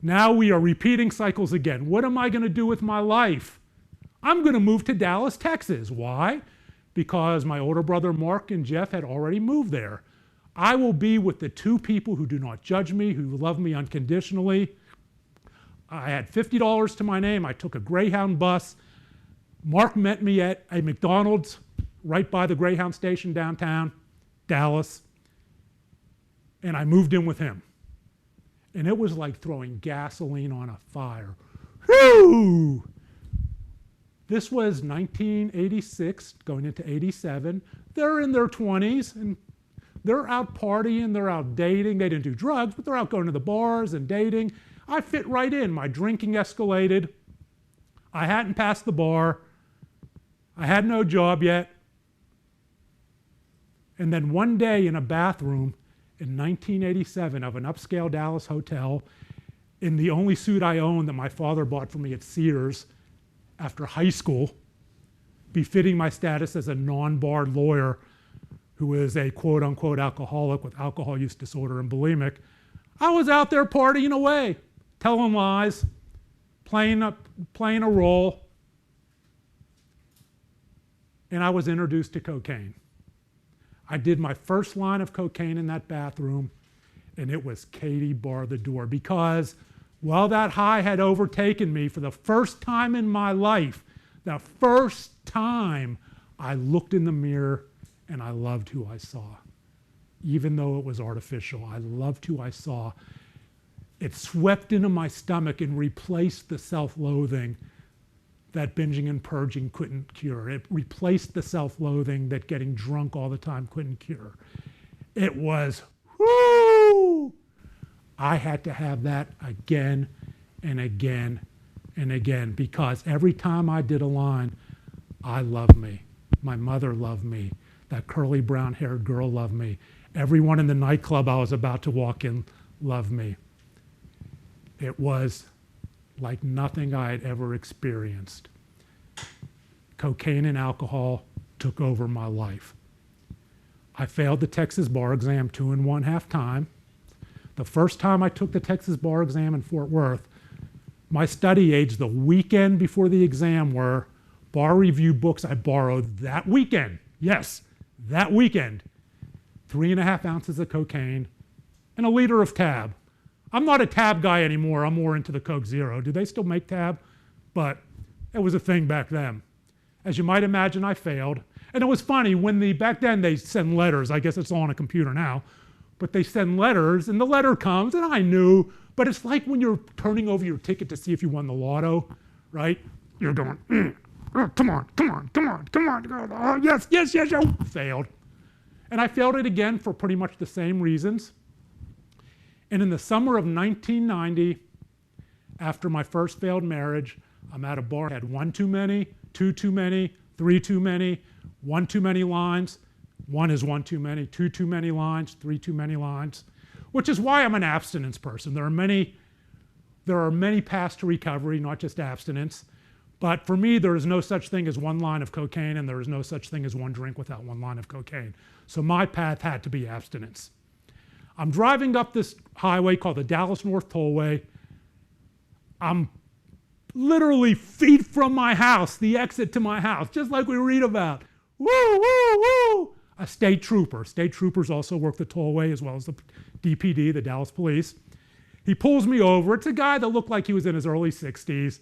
Now we are repeating cycles again. What am I going to do with my life? I'm going to move to Dallas, Texas. Why? Because my older brother Mark and Jeff had already moved there. I will be with the two people who do not judge me, who love me unconditionally. I had $50 to my name. I took a Greyhound bus. Mark met me at a McDonald's right by the Greyhound station downtown Dallas, and I moved in with him. And it was like throwing gasoline on a fire. Whew! This was 1986, going into 87. They're in their 20s, and they're out partying, they're out dating. They didn't do drugs, but they're out going to the bars and dating. I fit right in. My drinking escalated. I hadn't passed the bar. I had no job yet. And then one day in a bathroom in 1987 of an upscale Dallas hotel, in the only suit I owned that my father bought for me at Sears after high school, befitting my status as a non-barred lawyer who is a quote-unquote alcoholic with alcohol use disorder and bulimic, I was out there partying away, telling lies, playing a role, and I was introduced to cocaine. I did my first line of cocaine in that bathroom, and it was Katie bar the door, because while that high had overtaken me for the first time in my life, the first time I looked in the mirror and I loved who I saw. Even though it was artificial, I loved who I saw. It swept into my stomach and replaced the self-loathing that binging and purging couldn't cure. It replaced the self-loathing that getting drunk all the time couldn't cure. It was, whoo! I had to have that again and again and again, because every time I did a line, I loved me. My mother loved me. That curly brown-haired girl loved me. Everyone in the nightclub I was about to walk in loved me. It was like nothing I had ever experienced. Cocaine and alcohol took over my life. I failed the Texas bar exam 2 1/2 time. The first time I took the Texas bar exam in Fort Worth, my study aids the weekend before the exam were bar review books I borrowed that weekend. Yes, that weekend. 3.5 ounces of cocaine and a liter of Tab. I'm not a Tab guy anymore. I'm more into the Coke Zero. Do they still make Tab? But it was a thing back then. As you might imagine, I failed. And it was funny, back then they send letters. I guess it's all on a computer now. But they send letters, and the letter comes, and I knew. But it's like when you're turning over your ticket to see if you won the lotto, right? You're going, oh, come on. Oh, yes. Failed. And I failed it again for pretty much the same reasons. And in the summer of 1990, after my first failed marriage, I'm at a bar. I had 1 too many, 2 too many, 3 too many, 1 too many lines. 1 is 1 too many, 2 too many lines, 3 too many lines, which is why I'm an abstinence person. There are many paths to recovery, not just abstinence. But for me, there is no such thing as 1 line of cocaine, and there is no such thing as 1 drink without 1 line of cocaine. So my path had to be abstinence. I'm driving up this highway called the Dallas North Tollway. I'm literally feet from my house, the exit to my house, just like we read about. Woo, woo, woo! A state trooper. State troopers also work the tollway as well as the DPD, the Dallas Police. He pulls me over. It's a guy that looked like he was in his early 60s.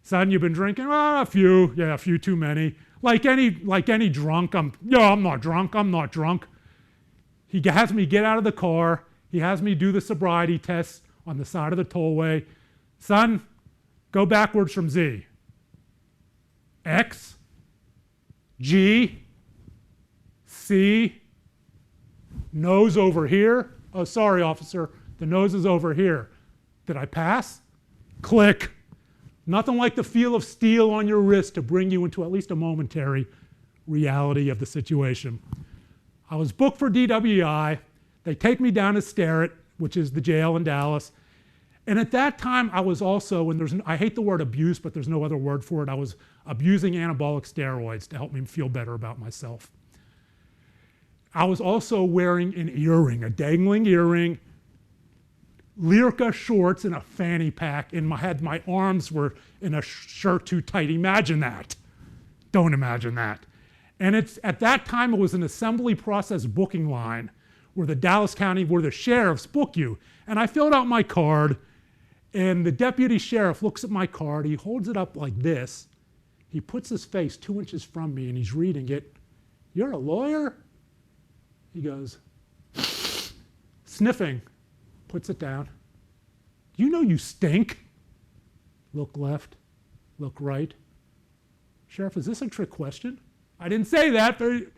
Son, you been drinking? Oh, a few. Yeah, a few too many. Like any drunk. I'm not drunk. He has me get out of the car. He has me do the sobriety test on the side of the tollway. Son, go backwards from Z. X, G, C, nose over here. Oh, sorry, officer. The nose is over here. Did I pass? Click. Nothing like the feel of steel on your wrist to bring you into at least a momentary reality of the situation. I was booked for DWI. They take me down to Sterrett, which is the jail in Dallas. And at that time, I was also, I hate the word abuse, but there's no other word for it. I was abusing anabolic steroids to help me feel better about myself. I was also wearing an earring, a dangling earring. Lyrica shorts and a fanny pack, and my arms were in a shirt too tight. Imagine that. Don't imagine that. And at that time, it was an assembly process booking line where the Dallas County, where the sheriffs book you. And I filled out my card, and the deputy sheriff looks at my card. He holds it up like this. He puts his face 2 inches from me, and he's reading it. "You're a lawyer?" He goes, sniffing, puts it down. "You know you stink." Look left, look right. "Sheriff, is this a trick question?" I didn't say that, but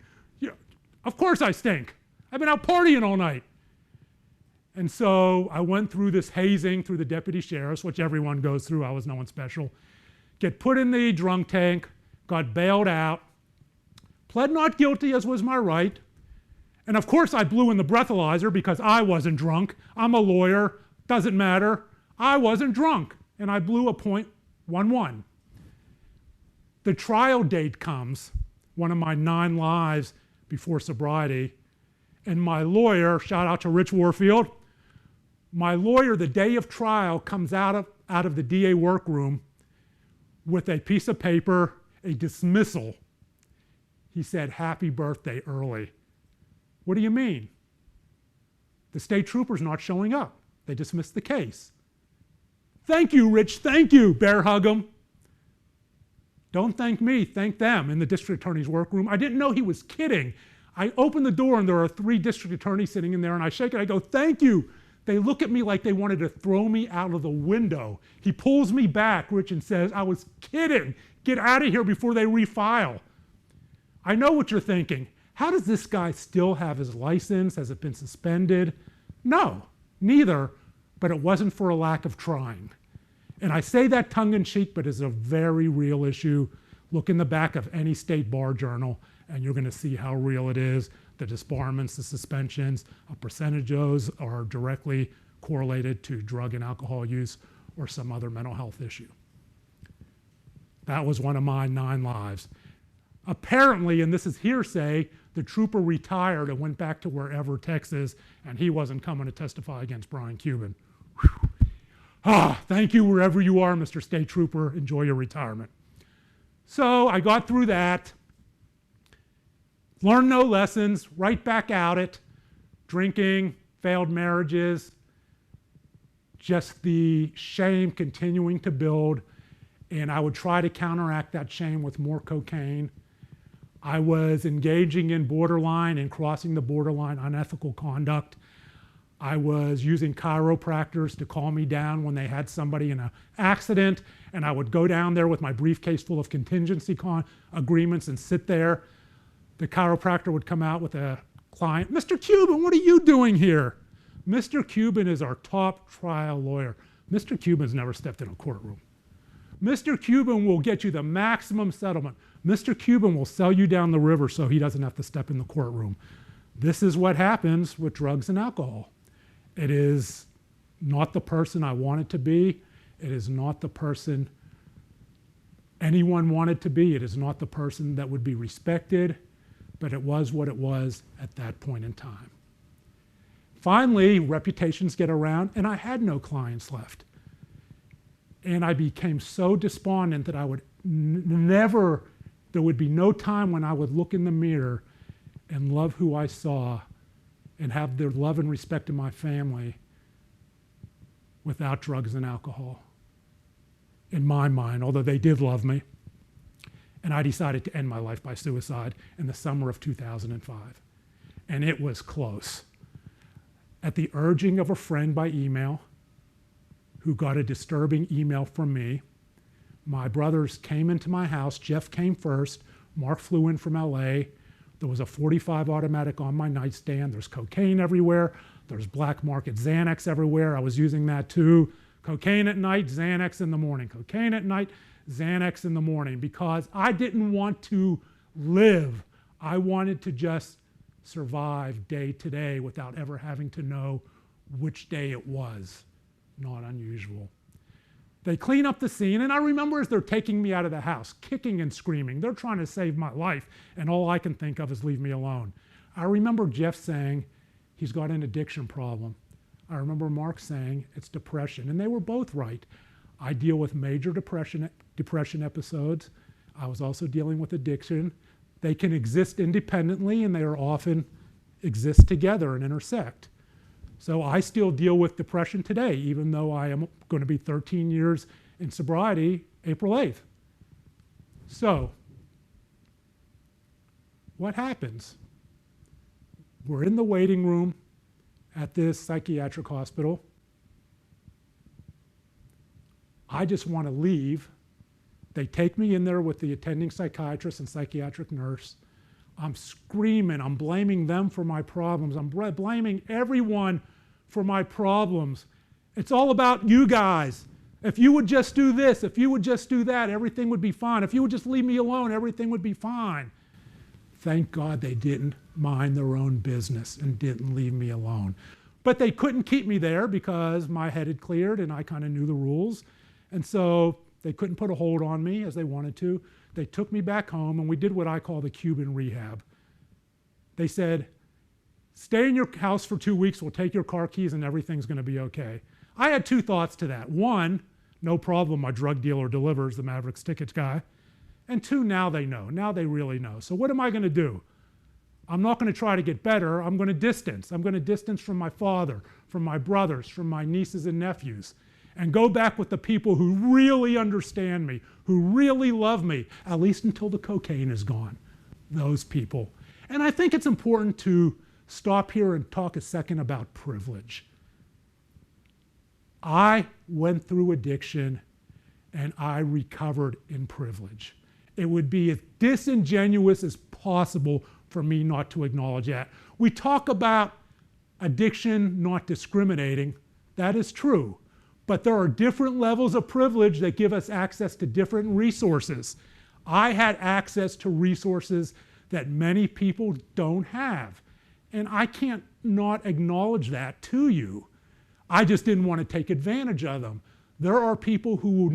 of course I stink. I've been out partying all night. And so I went through this hazing through the deputy sheriffs, which everyone goes through. I was no one special. Get put in the drunk tank, got bailed out, pled not guilty as was my right. And of course I blew in the breathalyzer because I wasn't drunk. I'm a lawyer, doesn't matter. I wasn't drunk, and I blew a .11. The trial date comes, one of my 9 lives before sobriety, and my lawyer, shout out to Rich Warfield, my lawyer the day of trial comes out of the DA workroom with a piece of paper, a dismissal. He said, "Happy birthday early." What do you mean? The state trooper's not showing up. They dismissed the case. "Thank you, Rich, thank you." Bear hug him. Don't thank me, thank them in the district attorney's workroom. I didn't know he was kidding. I open the door and there are 3 district attorneys sitting in there, and I shake it, I go, "Thank you." They look at me like they wanted to throw me out of the window. He pulls me back, Rich, and says, "I was kidding. Get out of here before they refile." I know what you're thinking. How does this guy still have his license? Has it been suspended? No, neither, but it wasn't for a lack of trying. And I say that tongue-in-cheek, but it's a very real issue. Look in the back of any state bar journal, and you're going to see how real it is. The disbarments, the suspensions, a percentage of those are directly correlated to drug and alcohol use or some other mental health issue. That was one of my 9 lives. Apparently, and this is hearsay, the trooper retired and went back to wherever, Texas, and he wasn't coming to testify against Brian Cuban. Whew. Thank you wherever you are, Mr. State Trooper. Enjoy your retirement. So I got through that, learned no lessons, right back at it, drinking, failed marriages, just the shame continuing to build, and I would try to counteract that shame with more cocaine. I was engaging in borderline and crossing the borderline unethical conduct. I was using chiropractors to calm me down when they had somebody in an accident, and I would go down there with my briefcase full of contingency agreements and sit there. The chiropractor would come out with a client. "Mr. Cuban, what are you doing here?" Mr. Cuban is our top trial lawyer. Mr. Cuban's never stepped in a courtroom. Mr. Cuban will get you the maximum settlement. Mr. Cuban will sell you down the river so he doesn't have to step in the courtroom. This is what happens with drugs and alcohol. It is not the person I wanted to be. It is not the person anyone wanted to be. It is not the person that would be respected, but it was what it was at that point in time. Finally, reputations get around, and I had no clients left. And I became so despondent that I would never, there would be no time when I would look in the mirror and love who I saw and have the love and respect of my family without drugs and alcohol. In my mind, although they did love me. And I decided to end my life by suicide in the summer of 2005. And it was close. At the urging of a friend by email, who got a disturbing email from me, my brothers came into my house. Jeff came first. Mark flew in from LA. There was a .45 automatic on my nightstand. There's cocaine everywhere. There's black market Xanax everywhere. I was using that too. Cocaine at night, Xanax in the morning. Cocaine at night, Xanax in the morning, because I didn't want to live. I wanted to just survive day to day without ever having to know which day it was. Not unusual. They clean up the scene, and I remember as they're taking me out of the house, kicking and screaming. They're trying to save my life, and all I can think of is leave me alone. I remember Jeff saying, "He's got an addiction problem. I remember Mark saying it's depression, and they were both right. I deal with major depression episodes. I was also dealing with addiction. They can exist independently, and they are often exist together and intersect. So I still deal with depression today, even though I am going to be 13 years in sobriety April 8th. So what happens? We're in the waiting room at this psychiatric hospital. I just want to leave. They take me in there with the attending psychiatrist and psychiatric nurse. I'm screaming. I'm blaming them for my problems. I'm blaming everyone for my problems. It's all about you guys. If you would just do this, if you would just do that, everything would be fine. If you would just leave me alone, everything would be fine. Thank God they didn't mind their own business and didn't leave me alone. But they couldn't keep me there because my head had cleared and I kind of knew the rules. And so they couldn't put a hold on me as they wanted to. They took me back home and we did what I call the Cuban rehab. They said, stay in your house for 2 weeks, we'll take your car keys and everything's going to be okay. I had two thoughts to that. One, no problem, my drug dealer delivers, the Mavericks tickets guy. And two, now they know. Now they really know. So what am I going to do? I'm not going to try to get better. I'm going to distance. I'm going to distance from my father, from my brothers, from my nieces and nephews, and go back with the people who really understand me, who really love me, at least until the cocaine is gone. Those people. And I think it's important to stop here and talk a second about privilege. I went through addiction and I recovered in privilege. It would be as disingenuous as possible for me not to acknowledge that. We talk about addiction not discriminating. That is true. But there are different levels of privilege that give us access to different resources. I had access to resources that many people don't have. And I can't not acknowledge that to you. I just didn't want to take advantage of them. There are people who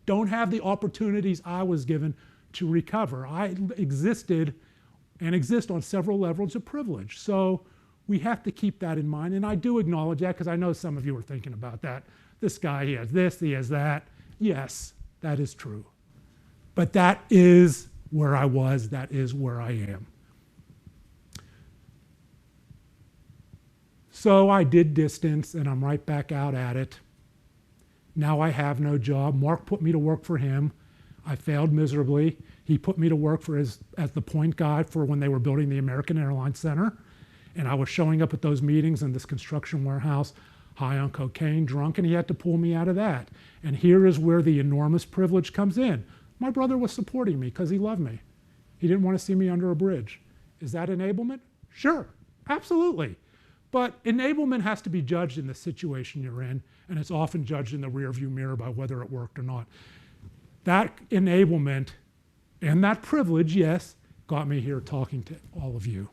don't have the opportunities I was given to recover. I existed and exist on several levels of privilege. So we have to keep that in mind. And I do acknowledge that because I know some of you are thinking about that. This guy, he has this, he has that. Yes, that is true. But that is where I was, that is where I am. So I did distance and I'm right back out at it. Now I have no job. Mark put me to work for him. I failed miserably. He put me to work as the point guy for when they were building the American Airlines Center. And I was showing up at those meetings in this construction warehouse, high on cocaine, drunk, and he had to pull me out of that. And here is where the enormous privilege comes in. My brother was supporting me because he loved me. He didn't want to see me under a bridge. Is that enablement? Sure, absolutely. But enablement has to be judged in the situation you're in, and it's often judged in the rearview mirror by whether it worked or not. That enablement and that privilege, yes, got me here talking to all of you.